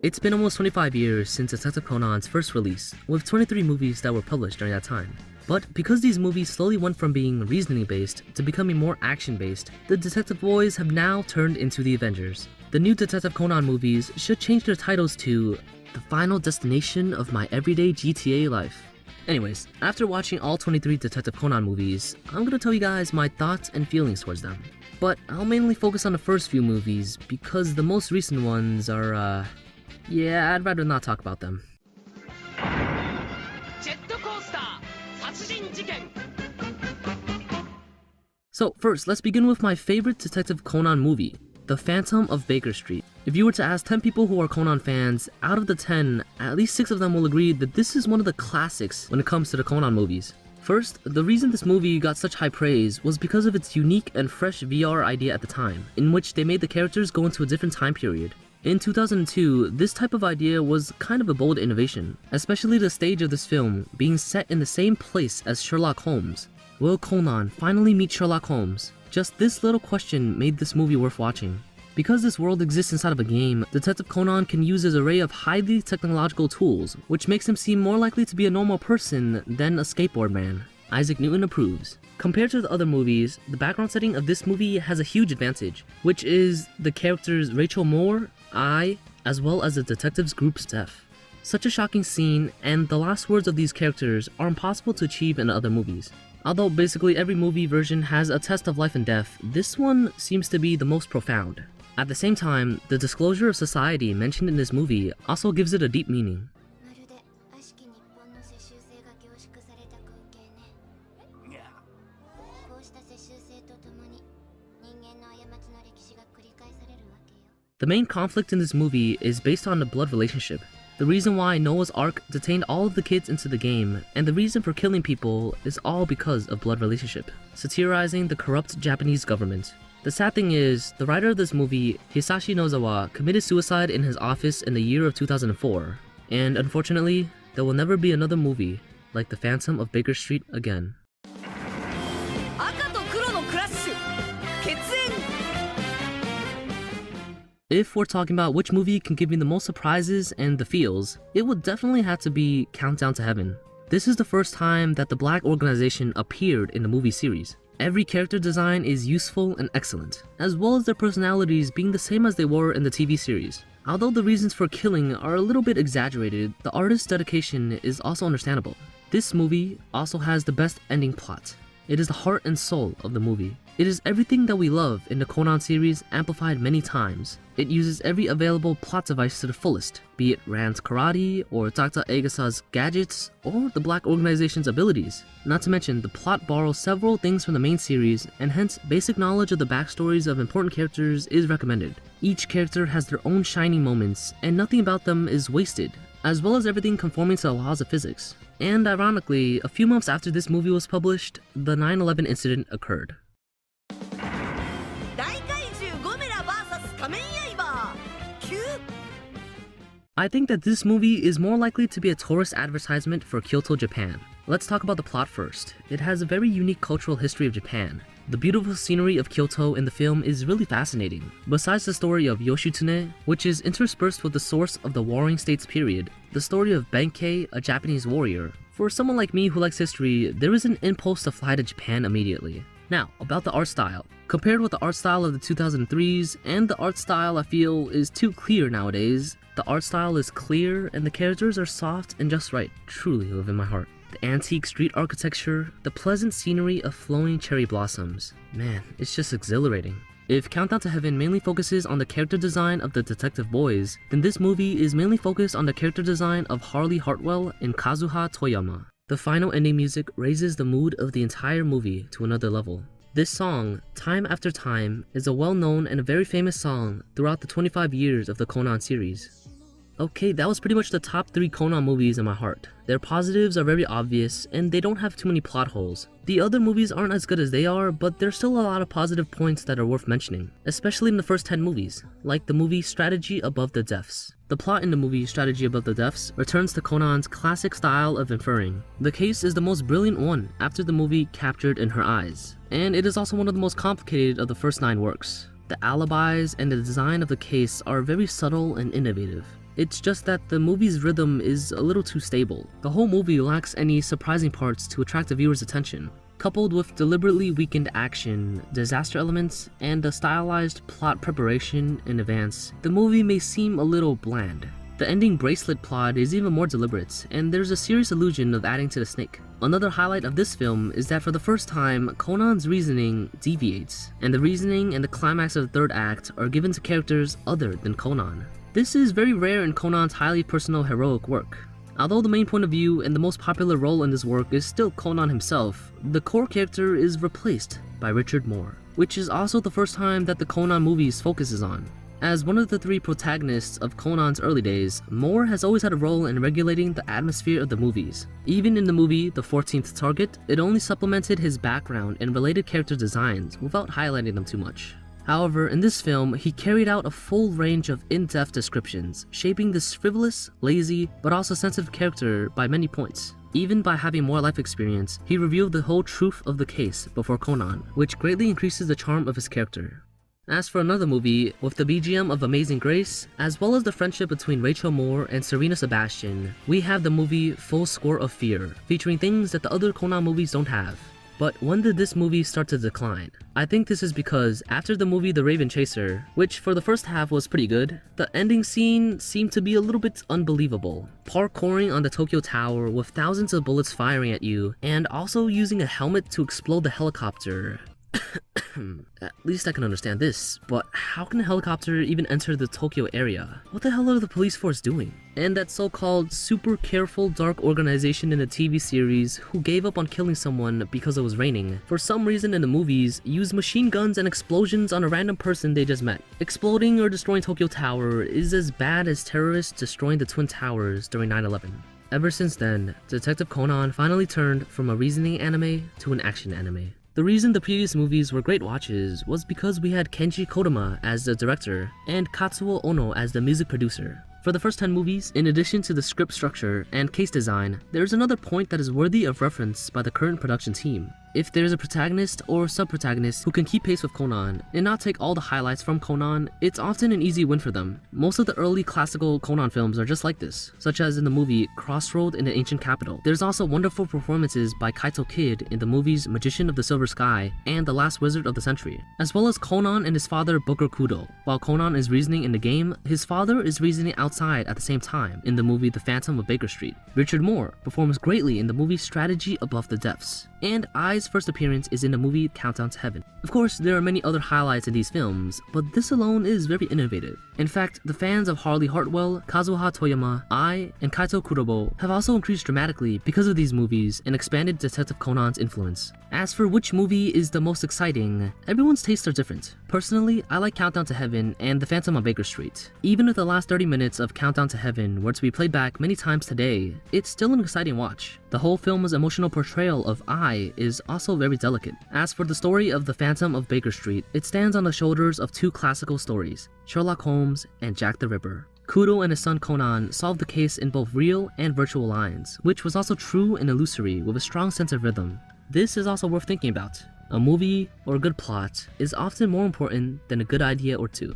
It's been almost 25 years since Detective Conan's first release, with 23 movies that were published during that time. But because these movies slowly went from being reasoning-based to becoming more action-based, the Detective Boys have now turned into the Avengers. The new Detective Conan movies should change their titles to The Final Destination of My Everyday GTA Life. Anyways, after watching all 23 Detective Conan movies, I'm gonna tell you guys my thoughts and feelings towards them. But I'll mainly focus on the first few movies because the most recent ones are, yeah, I'd rather not talk about them. So first, let's begin with my favorite Detective Conan movie, The Phantom of Baker Street. If you were to ask 10 people who are Conan fans, out of the 10, at least 6 of them will agree that this is one of the classics when it comes to the Conan movies. First, the reason this movie got such high praise was because of its unique and fresh VR idea at the time, in which they made the characters go into a different time period. In 2002, this type of idea was kind of a bold innovation, especially the stage of this film being set in the same place as Sherlock Holmes. Will Conan finally meet Sherlock Holmes? Just this little question made this movie worth watching. Because this world exists inside of a game, Detective Conan can use his array of highly technological tools, which makes him seem more likely to be a normal person than a skateboard man. Isaac Newton approves. Compared to the other movies, the background setting of this movie has a huge advantage, which is the characters Rachel Moore, as well as the detectives group's death. Such a shocking scene, and the last words of these characters are impossible to achieve in other movies. Although basically every movie version has a test of life and death, this one seems to be the most profound. At the same time, the disclosure of society mentioned in this movie also gives it a deep meaning. The main conflict in this movie is based on the blood relationship. The reason why Noah's Ark detained all of the kids into the game, and the reason for killing people is all because of blood relationship, satirizing the corrupt Japanese government. The sad thing is, the writer of this movie, Hisashi Nozawa, committed suicide in his office in the year of 2004, and unfortunately, there will never be another movie like The Phantom of Baker Street again. If we're talking about which movie can give me the most surprises and the feels, it would definitely have to be Countdown to Heaven. This is the first time that the Black organization appeared in the movie series. Every character design is useful and excellent, as well as their personalities being the same as they were in the TV series. Although the reasons for killing are a little bit exaggerated, the artist's dedication is also understandable. This movie also has the best ending plot. It is the heart and soul of the movie. It is everything that we love in the Conan series amplified many times. It uses every available plot device to the fullest, be it Rand's karate, or Dr. Egasa's gadgets, or the Black Organization's abilities. Not to mention, the plot borrows several things from the main series, and hence basic knowledge of the backstories of important characters is recommended. Each character has their own shining moments, and nothing about them is wasted, as well as everything conforming to the laws of physics. And ironically, a few months after this movie was published, the 9/11 incident occurred. I think that this movie is more likely to be a tourist advertisement for Kyoto, Japan. Let's talk about the plot first. It has a very unique cultural history of Japan. The beautiful scenery of Kyoto in the film is really fascinating. Besides the story of Yoshitsune, which is interspersed with the source of the Warring States period, the story of Benkei, a Japanese warrior. For someone like me who likes history, there is an impulse to fly to Japan immediately. Now, about the art style. Compared with the art style of the 2003s, and the art style I feel is too clear nowadays, the art style is clear and the characters are soft and just right, truly live in my heart. The antique street architecture, the pleasant scenery of flowing cherry blossoms. Man, it's just exhilarating. If Countdown to Heaven mainly focuses on the character design of the detective boys, then this movie is mainly focused on the character design of Harley Hartwell and Kazuha Toyama. The final ending music raises the mood of the entire movie to another level. This song, Time After Time, is a well-known and a very famous song throughout the 25 years of the Conan series. Okay, that was pretty much the top 3 Conan movies in my heart. Their positives are very obvious, and they don't have too many plot holes. The other movies aren't as good as they are, but there's still a lot of positive points that are worth mentioning, especially in the first 10 movies, like the movie Strategy Above the Deaths. The plot in the movie Strategy Above the Deaths returns to Conan's classic style of inferring. The case is the most brilliant one after the movie Captured in Her Eyes, and it is also one of the most complicated of the first 9 works. The alibis and the design of the case are very subtle and innovative. It's just that the movie's rhythm is a little too stable. The whole movie lacks any surprising parts to attract the viewer's attention. Coupled with deliberately weakened action, disaster elements, and a stylized plot preparation in advance, the movie may seem a little bland. The ending bracelet plot is even more deliberate, and there's a serious illusion of adding to the snake. Another highlight of this film is that for the first time, Conan's reasoning deviates, and the reasoning and the climax of the third act are given to characters other than Conan. This is very rare in Conan's highly personal heroic work. Although the main point of view and the most popular role in this work is still Conan himself, the core character is replaced by Richard Moore, which is also the first time that the Conan movies focuses on. As one of the three protagonists of Conan's early days, Moore has always had a role in regulating the atmosphere of the movies. Even in the movie The 14th Target, it only supplemented his background and related character designs without highlighting them too much. However, in this film, he carried out a full range of in-depth descriptions, shaping this frivolous, lazy, but also sensitive character by many points. Even by having more life experience, he revealed the whole truth of the case before Conan, which greatly increases the charm of his character. As for another movie, with the BGM of Amazing Grace, as well as the friendship between Rachel Moore and Serena Sebastian, we have the movie Full Score of Fear, featuring things that the other Conan movies don't have. But when did this movie start to decline? I think this is because after the movie The Raven Chaser, which for the first half was pretty good, the ending scene seemed to be a little bit unbelievable. Parkouring on the Tokyo Tower with thousands of bullets firing at you, and also using a helmet to explode the helicopter. At least I can understand this, but how can a helicopter even enter the Tokyo area? What the hell are the police force doing? And that so-called super careful dark organization in the TV series who gave up on killing someone because it was raining, for some reason in the movies, used machine guns and explosions on a random person they just met. Exploding or destroying Tokyo Tower is as bad as terrorists destroying the Twin Towers during 9/11. Ever since then, Detective Conan finally turned from a reasoning anime to an action anime. The reason the previous movies were great watches was because we had Kenji Kodama as the director and Katsuo Ono as the music producer. For the first 10 movies, in addition to the script structure and case design, there's another point that is worthy of reference by the current production team. If there's a protagonist or sub-protagonist who can keep pace with Conan and not take all the highlights from Conan, it's often an easy win for them. Most of the early classical Conan films are just like this, such as in the movie Crossroad in the Ancient Capital. There's also wonderful performances by Kaitokid in the movies Magician of the Silver Sky and The Last Wizard of the Century, as well as Conan and his father Booker Kudo. While Conan is reasoning in the game, his father is reasoning outside at the same time in the movie The Phantom of Baker Street. Richard Moore performs greatly in the movie Strategy Above the Depths, and Ai's first appearance is in the movie Countdown to Heaven. Of course, there are many other highlights in these films, but this alone is very innovative. In fact, the fans of Harley Hartwell, Kazuha Toyama, Ai, and Kaito Kurobo have also increased dramatically because of these movies and expanded Detective Conan's influence. As for which movie is the most exciting, everyone's tastes are different. Personally, I like Countdown to Heaven and The Phantom on Baker Street. Even if the last 30 minutes of Countdown to Heaven were to be played back many times today, it's still an exciting watch. The whole film's emotional portrayal of Ai is also very delicate. As for the story of The Phantom of Baker Street, it stands on the shoulders of two classical stories, Sherlock Holmes and Jack the Ripper. Kudo and his son Conan solved the case in both real and virtual lines, which was also true and illusory with a strong sense of rhythm. This is also worth thinking about. A movie or a good plot is often more important than a good idea or two.